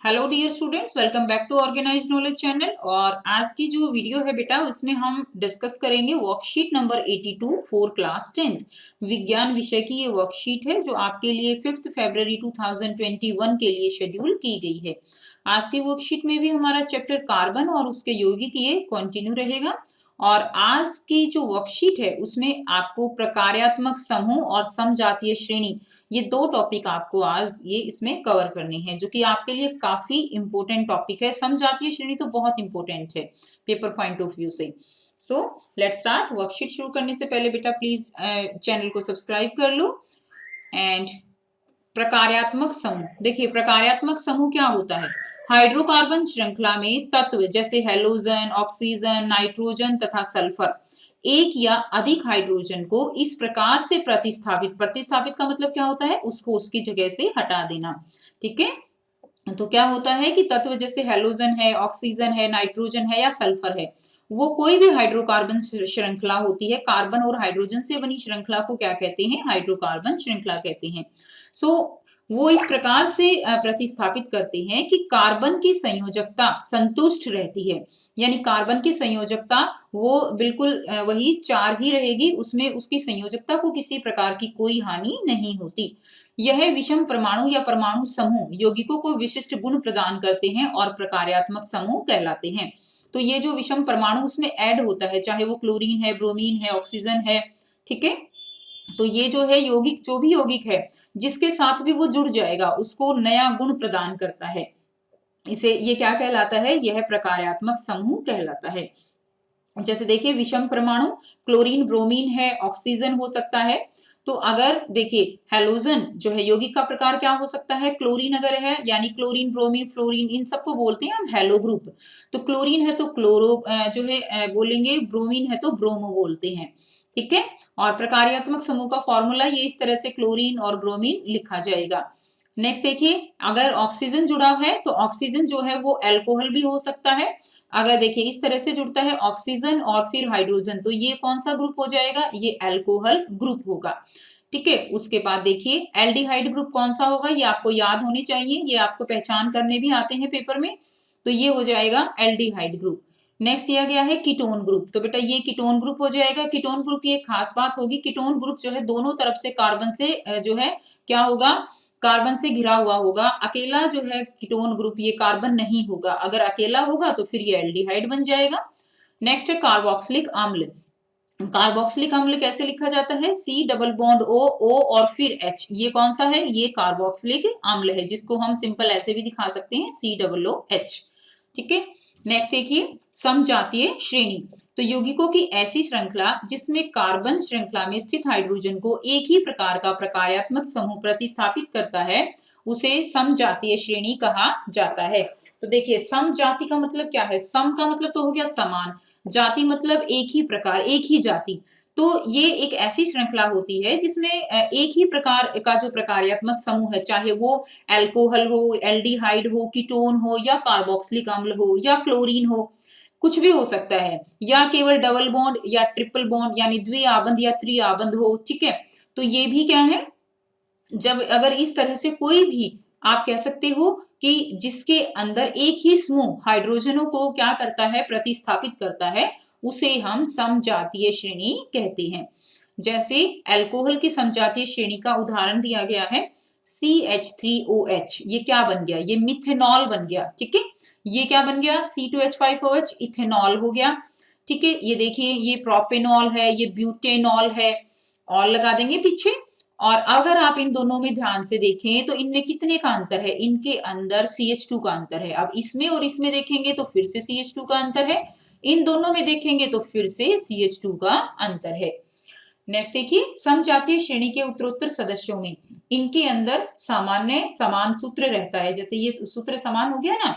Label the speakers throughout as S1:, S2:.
S1: Hello dear students, welcome back to organize knowledge channel. और आज की जो वीडियो है बेटा, उसमें हम डिस्कस करेंगे worksheet number 82 for class 10th विज्ञान विषय की। ये वर्कशीट है जो आपके लिए 5 फरवरी 2021 के लिए शेड्यूल की गई है। आज की वर्कशीट में भी हमारा चैप्टर कार्बन और उसके यौगिक ये कंटिन्यू रहेगा। और आज की जो वर्कशीट है उसमें आपको प्रकार्यात्मक समूह और समजातीय श्रेणी, ये दो टॉपिक आपको आज ये इसमें कवर करने हैं, जो कि आपके लिए काफी इंपॉर्टेंट टॉपिक है। समजातीय श्रेणी तो बहुत इंपॉर्टेंट है पेपर पॉइंट ऑफ व्यू से। So let's start. वर्कशीट शुरू करने से पहले बेटा प्लीज चैनल को सब्सक्राइब कर लो। एंड प्रकार्यात्मक समूह, देखिए प्रकार्यात्मक समूह क्या होता है। हाइड्रोकार्बन श्रृंखला में तत्व जैसे हेलोजन, ऑक्सीजन, नाइट्रोजन तथा सल्फर एक या अधिक हाइड्रोजन को इस प्रकार से प्रतिस्थापित, प्रतिस्थापित का मतलब क्या होता है, उसको उसकी जगह से हटा देना। ठीक है, तो क्या होता है कि तत्व जैसे हेलोजन है, ऑक्सीजन है, नाइट्रोजन है या सल्फर है, वो कोई भी हाइड्रोकार्बन श्रृंखला होती है, कार्बन और हाइड्रोजन से बनी श्रृंखला को क्या कहते हैं, हाइड्रोकार्बन श्रृंखला कहते हैं। सो वो इस प्रकार से प्रतिस्थापित करते हैं कि कार्बन की संयोजकता संतुष्ट रहती है, यानी कार्बन की संयोजकता वो बिल्कुल वही 4 ही रहेगी, उसमें उसकी संयोजकता को किसी प्रकार की कोई हानि नहीं होती। यह विषम परमाणु या परमाणु समूह यौगिकों को विशिष्ट गुण प्रदान करते हैं और प्रकार्यात्मक समूह कहलाते हैं। तो ये जो विषम परमाणु उसमें ऐड होता है, चाहे वो क्लोरीन है, ब्रोमीन है, ऑक्सीजन है, ठीक है, तो ये जो है यौगिक, जो भी यौगिक है जिसके साथ भी वो जुड़ जाएगा उसको नया गुण प्रदान करता है। इसे ये क्या कहलाता है, यह प्रकार्यात्मक समूह कहलाता है। जैसे देखिए विषम परमाणु क्लोरीन, ब्रोमीन है, ऑक्सीजन हो सकता है। तो अगर देखिए हेलोजन जो है यौगिक का प्रकार क्या हो सकता है, क्लोरीन अगर है, यानी क्लोरीन, ब्रोमीन, फ्लोरीन, इन सबको बोलते हैं हम हेलो ग्रुप। तो क्लोरीन है तो क्लोरो जो है बोलेंगे, ब्रोमीन है तो ब्रोमो बोलते हैं। ठीक है, और प्रकार्यात्मक समूह का फॉर्मूला ये इस तरह से क्लोरीन और ब्रोमीन लिखा जाएगा। नेक्स्ट देखिए, अगर ऑक्सीजन जुड़ा है तो ऑक्सीजन जो है वो अल्कोहल भी हो सकता है। अगर देखिए इस तरह से जुड़ता है ऑक्सीजन और फिर हाइड्रोजन, तो ये कौन सा ग्रुप हो जाएगा, ये अल्कोहल ग्रुप होगा। ठीक है, उसके बाद देखिए एल्डिहाइड ग्रुप कौन सा होगा, ये आपको याद होनी चाहिए, ये आपको पहचान करने भी आते हैं पेपर में। तो ये हो जाएगा एल्डिहाइड ग्रुप। नेक्स्ट दिया गया है कीटोन ग्रुप, तो बेटा ये कीटोन ग्रुप हो जाएगा। कीटोन ग्रुप की एक खास बात होगी, कीटोन ग्रुप जो है दोनों तरफ से कार्बन से जो है क्या होगा, कार्बन से घिरा हुआ होगा। अकेला जो है कीटोन ग्रुप ये कार्बन नहीं होगा, अगर अकेला होगा तो फिर ये एल्डिहाइड बन जाएगा। नेक्स्ट है कार्बोक्सिलिक अम्ल। कार्बोक्सिलिक अम्ल कैसे लिखा जाता है, सी डबल बॉन्ड ओ, ओ और फिर एच, ये कौन सा है, ये कार्बोक्सिलिक अम्ल है, जिसको हम सिंपल ऐसे भी दिखा सकते हैं, सी डबल ओ एच। ठीक है, नेक्स्ट देखिए समजातीय श्रेणी। तो यौगिकों की ऐसी श्रृंखला जिसमें कार्बन श्रृंखला में स्थित हाइड्रोजन को एक ही प्रकार का प्रकार्यात्मक समूह प्रतिस्थापित करता है, उसे समजातीय श्रेणी कहा जाता है। तो देखिए समजाति का मतलब क्या है, सम का मतलब तो हो गया समान, जाति मतलब एक ही प्रकार, एक ही जाति। तो ये एक ऐसी श्रृंखला होती है जिसमें एक ही प्रकार का जो प्रकार्यात्मक समूह है, चाहे वो अल्कोहल हो, एल्डिहाइड हो, कीटोन हो या कार्बोक्सिलिक अम्ल हो या क्लोरीन हो, कुछ भी हो सकता है, या केवल डबल बॉन्ड या ट्रिपल बॉन्ड यानी द्विआबंध या त्रिआबंध हो। ठीक है, तो ये भी क्या है, जब अगर इस तरह से कोई भी आप कह सकते हो कि जिसके अंदर एक ही समूह हाइड्रोजनों को क्या करता है, प्रतिस्थापित करता है, उसे हम समजातीय श्रेणी कहते हैं। जैसे अल्कोहल की समजातीय श्रेणी का उदाहरण दिया गया है CH3OH, ये क्या बन गया, ये मिथेनॉल बन गया। ठीक है, ये क्या बन गया, C2H5OH, इथेनॉल हो गया। ठीक है, ये देखिए ये प्रोपेनॉल है, ये ब्यूटेनॉल है, और लगा देंगे पीछे। और अगर आप इन दोनों में ध्यान से देखें तो इनमें कितने का अंतर है, इनके अंदर CH2 का अंतर है। अब इसमें और इसमें देखेंगे तो फिर से CH2 का अंतर है, इन दोनों में देखेंगे तो फिर से CH2 का अंतर है। नेक्स्ट देखिए समजातीय श्रेणी के उत्तरोत्तर सदस्यों में इनके अंदर सामान्य समान सूत्र रहता है। जैसे ये सूत्र समान हो गया ना,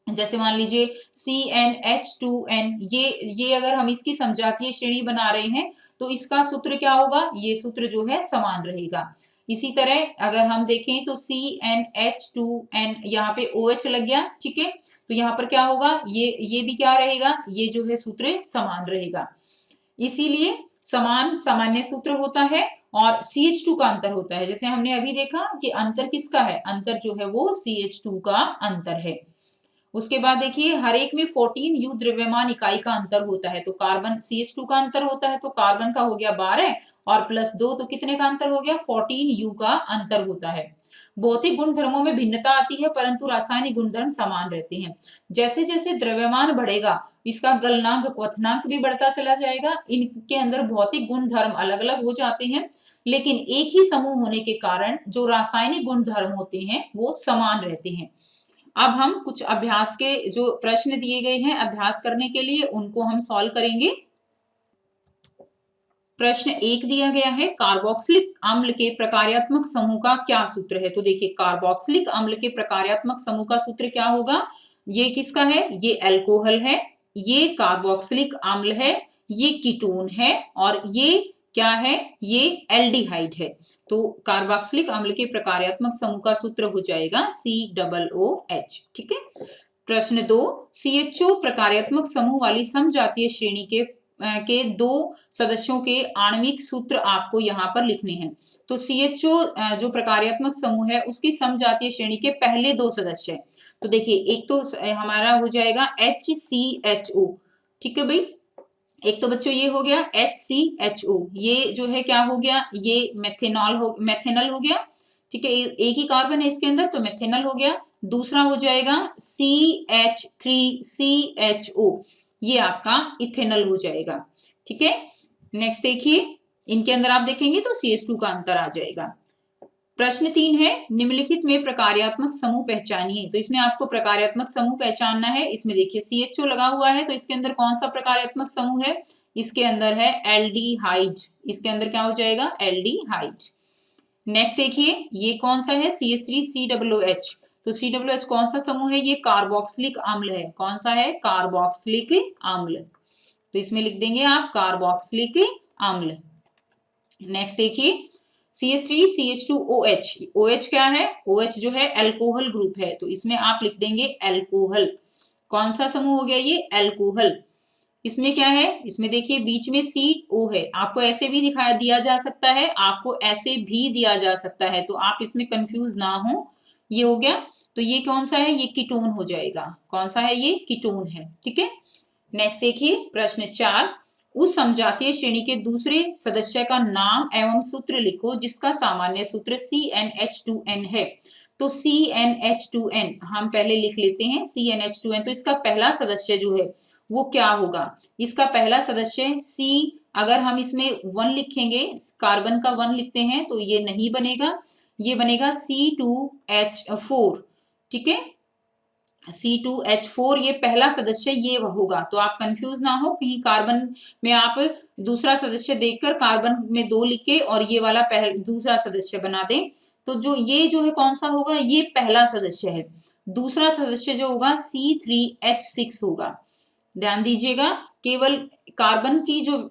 S1: जैसे मान लीजिए CnH2n, ये अगर हम इसकी समजातीय श्रेणी बना रहे हैं तो इसका सूत्र क्या होगा, ये सूत्र जो है समान रहेगा। इसी तरह अगर हम देखें तो CnH2n, यहाँ पे OH लग गया। ठीक है, तो यहाँ पर क्या होगा, ये भी क्या रहेगा, ये जो है सूत्र समान रहेगा। इसीलिए समान सामान्य सूत्र होता है और CH2 का अंतर होता है। जैसे हमने अभी देखा कि अंतर किसका है, अंतर जो है वो CH2 का अंतर है। उसके बाद देखिए हर एक में 14 U द्रव्यमान इकाई का अंतर होता है। तो कार्बन CH2 का अंतर होता है तो कार्बन का हो गया 12 और +2 तो कितने का अंतर हो गया, 14 U का अंतर होता है। भौतिक गुणधर्मों में भिन्नता आती है परंतु रासायनिक गुणधर्म समान रहते हैं। जैसे जैसे द्रव्यमान बढ़ेगा इसका गलनांक क्वथनांक भी बढ़ता चला जाएगा। इनके अंदर भौतिक गुणधर्म अलग अलग हो जाते हैं लेकिन एक ही समूह होने के कारण जो रासायनिक गुणधर्म होते हैं वो समान रहते हैं। अब हम कुछ अभ्यास के जो प्रश्न दिए गए हैं अभ्यास करने के लिए उनको हम सॉल्व करेंगे। प्रश्न 1 दिया गया है, कार्बोक्सिलिक अम्ल के प्रकार्यात्मक समूह का क्या सूत्र है। तो देखिए कार्बोक्सिलिक अम्ल के प्रकार्यात्मक समूह का सूत्र क्या होगा, ये किसका है, ये अल्कोहल है, ये कार्बोक्सिलिक अम्ल है, ये कीटोन है और ये क्या है, ये एल्डिहाइड है। तो कार्बोक्सिलिक अम्ल के प्रकार्यात्मक समूह का सूत्र हो जाएगा COOH। ठीक है। प्रश्न 2, CHO प्रकार्यात्मक समूह वाली समजातीय श्रेणी के दो सदस्यों के आणविक सूत्र आपको यहाँ पर लिखने हैं। तो CHO जो प्रकार्यात्मक समूह है उसकी समजातीय श्रेणी के पहले दो सदस्य हैं। तो देखिए एक तो हमारा हो जाएगा HCHO। ठीक है भाई, एक तो बच्चों ये हो गया HCHO, ये जो है क्या हो गया, ये मेथेनॉल हो गया। ठीक है, एक ही कार्बन है इसके अंदर तो मेथेनॉल हो गया। दूसरा हो जाएगा CH3CHO, ये आपका इथेनॉल हो जाएगा। ठीक है, नेक्स्ट देखिए इनके अंदर आप देखेंगे तो CH2 का अंतर आ जाएगा। प्रश्न 3 है, निम्नलिखित में प्रकार्यात्मक समूह पहचानिए। तो इसमें आपको प्रकार्यात्मक समूह पहचानना है। इसमें देखिए CHO लगा हुआ है तो इसके अंदर कौन सा प्रकार्यात्मक समूह है, इसके अंदर है एल्डिहाइड। इसके अंदर क्या हो जाएगा, एल्डिहाइड। नेक्स्ट देखिए ये कौन सा है, CH3COOH। तो COOH कौन सा समूह है, ये कार्बोक्सिलिक अम्ल है। कौन सा है, कार्बोक्सिलिक अम्ल। तो इसमें लिख देंगे आप कार्बोक्सिलिक अम्ल। नेक्स्ट देखिए CH3CH2OH, OH क्या है, OH जो है अल्कोहल ग्रुप है तो इसमें आप लिख देंगे अल्कोहल। कौन सा समूह हो गया, ये अल्कोहल। इसमें क्या है, इसमें देखिए बीच में CO है, आपको ऐसे भी दिया जा सकता है, आपको ऐसे भी दिया जा सकता है, तो आप इसमें कंफ्यूज ना हो। ये हो गया, तो ये कौन सा है, ये कीटोन हो जाएगा। कौन सा है, ये कीटोन है। ठीक है, नेक्स्ट देखिए प्रश्न 4, उस समजातीय श्रेणी के दूसरे सदस्य का नाम एवं सूत्र लिखो जिसका सामान्य सूत्र CnH2n है। तो CnH2n हम पहले लिख लेते हैं, CnH2n। तो इसका पहला सदस्य जो है वो क्या होगा, इसका पहला सदस्य C, अगर हम इसमें 1 लिखेंगे, कार्बन का 1 लिखते हैं तो ये नहीं बनेगा, ये बनेगा C2H4। ठीक है, C2H4 ये पहला सदस्य ये होगा। तो आप कंफ्यूज ना हो, कहीं कार्बन में आप दूसरा सदस्य देखकर कार्बन में 2 लिख के और ये वाला दूसरा सदस्य बना दें। तो जो ये जो है कौन सा होगा, ये पहला सदस्य है। दूसरा सदस्य जो होगा C3H6 होगा। ध्यान दीजिएगा, केवल कार्बन की जो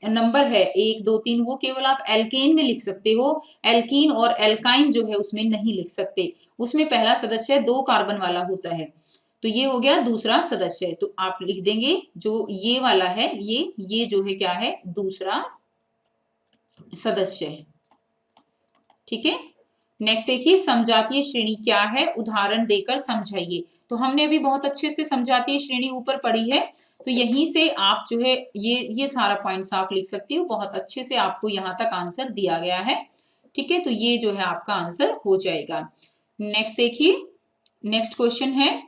S1: नंबर है 1 2 3 वो केवल आप एल्केन में लिख सकते हो, एल्कीन और एल्काइन जो है उसमें नहीं लिख सकते। उसमें पहला सदस्य 2 कार्बन वाला होता है। तो ये हो गया दूसरा सदस्य। तो आप लिख देंगे जो ये वाला है, ये जो है क्या है, दूसरा सदस्य है। ठीक है, नेक्स्ट देखिए समजातीय श्रेणी क्या है, उदाहरण देकर समझाइए। तो हमने अभी बहुत अच्छे से समजातीय श्रेणी ऊपर पढ़ी है, तो यहीं से आप जो है ये सारा पॉइंट्स आप लिख सकते हो। बहुत अच्छे से आपको यहाँ तक आंसर दिया गया है। ठीक है, तो ये जो है आपका आंसर हो जाएगा। नेक्स्ट देखिए, नेक्स्ट क्वेश्चन है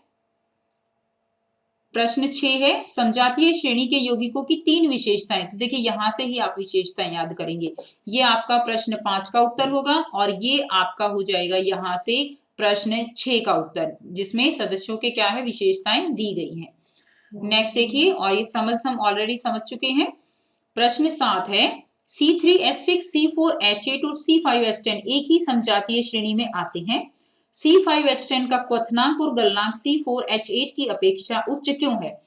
S1: प्रश्न 6 है, समजातीय श्रेणी के यौगिकों की 3 विशेषताएं। तो देखिए यहां से ही आप विशेषताएं याद करेंगे। ये आपका प्रश्न 5 का उत्तर होगा और ये आपका हो जाएगा यहाँ से प्रश्न 6 का उत्तर, जिसमें सदस्यों के क्या है, विशेषताएं दी गई हैं। नेक्स्ट देखिए, और ये हम ऑलरेडी समझ चुके हैं। प्रश्न 7 है, C3H6, C4H8 और C5H10 एक ही समजातीय श्रेणी में आते हैं। C5H10 का क्वथनांक और गलनांक C4H8 की अपेक्षा उच्च क्यों है।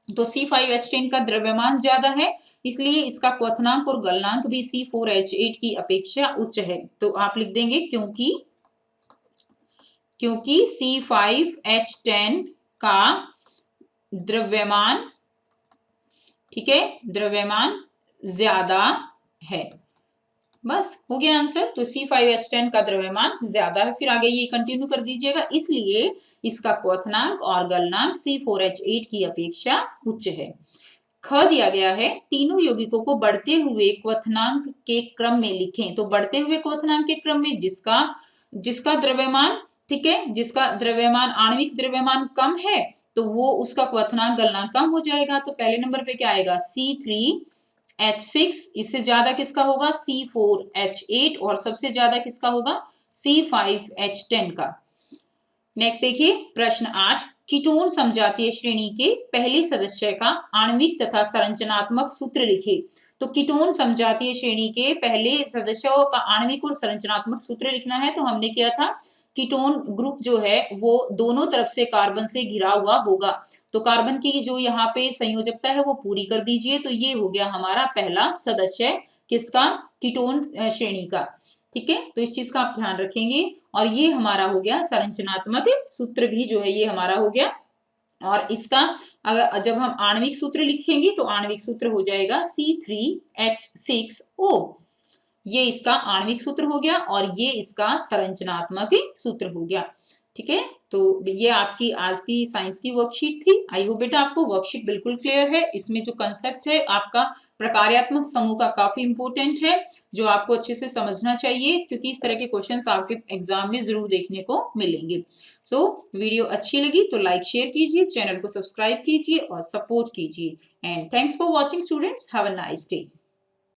S1: तो C5H10 का द्रव्यमान ज्यादा है इसलिए इसका क्वथनांक और गलनांक भी C4H8 की अपेक्षा उच्च है। तो आप लिख देंगे क्योंकि C5H10 का द्रव्यमान, ठीक है, द्रव्यमान ज्यादा है। बस हो गया आंसर। तो C5H10 का द्रव्यमान ज्यादा है। फिर आगे ये कंटिन्यू कर दीजिएगा, इसलिए इसका क्वथनांक और गलनांक C4H8 की अपेक्षा उच्च है। ख दिया गया है, तीनों यौगिकों को बढ़ते हुए क्वथनांक के क्रम में लिखें। तो बढ़ते हुए क्वथनांक के क्रम में जिसका जिसका द्रव्यमान, ठीक है, जिसका द्रव्यमान आणविक द्रव्यमान कम है तो वो उसका क्वथनांक गलनांक कम हो जाएगा। तो पहले नंबर पे क्या आएगा, C3H6। इससे ज्यादा किसका होगा, C4H8। और सबसे ज्यादा किसका होगा, C5H10 का। नेक्स्ट देखिए प्रश्न 8, कीटोन समजातीय श्रेणी के पहले सदस्य का आणविक तथा संरचनात्मक सूत्र लिखे। तो कीटोन समजातीय श्रेणी के पहले सदस्यों का आणविक और संरचनात्मक सूत्र लिखना है। तो हमने किया था, कीटोन ग्रुप जो है वो दोनों तरफ से कार्बन से घिरा हुआ होगा। तो कार्बन की जो यहाँ पे संयोजकता है वो पूरी कर दीजिए। तो ये हो गया हमारा पहला सदस्य किसका, कीटोन श्रेणी का। ठीक है, तो इस चीज का आप ध्यान रखेंगे। और ये हमारा हो गया संरचनात्मक सूत्र भी जो है ये हमारा हो गया। और इसका अगर जब हम आणविक सूत्र लिखेंगे तो आणविक सूत्र हो जाएगा C3H6O। ये इसका आणविक सूत्र हो गया और ये इसका संरचनात्मक सूत्र हो गया। ठीक है, तो ये आपकी आज की साइंस की वर्कशीट थी। आई होप बेटा आपको वर्कशीट बिल्कुल क्लियर है। इसमें जो कंसेप्ट है आपका प्रकार्यात्मक समूह का काफी इंपॉर्टेंट है, जो आपको अच्छे से समझना चाहिए, क्योंकि इस तरह के क्वेश्चंस आपके एग्जाम में जरूर देखने को मिलेंगे। सो वीडियो अच्छी लगी तो लाइक शेयर कीजिए, चैनल को सब्सक्राइब कीजिए और सपोर्ट कीजिए। And thanks for watching students, have a nice day.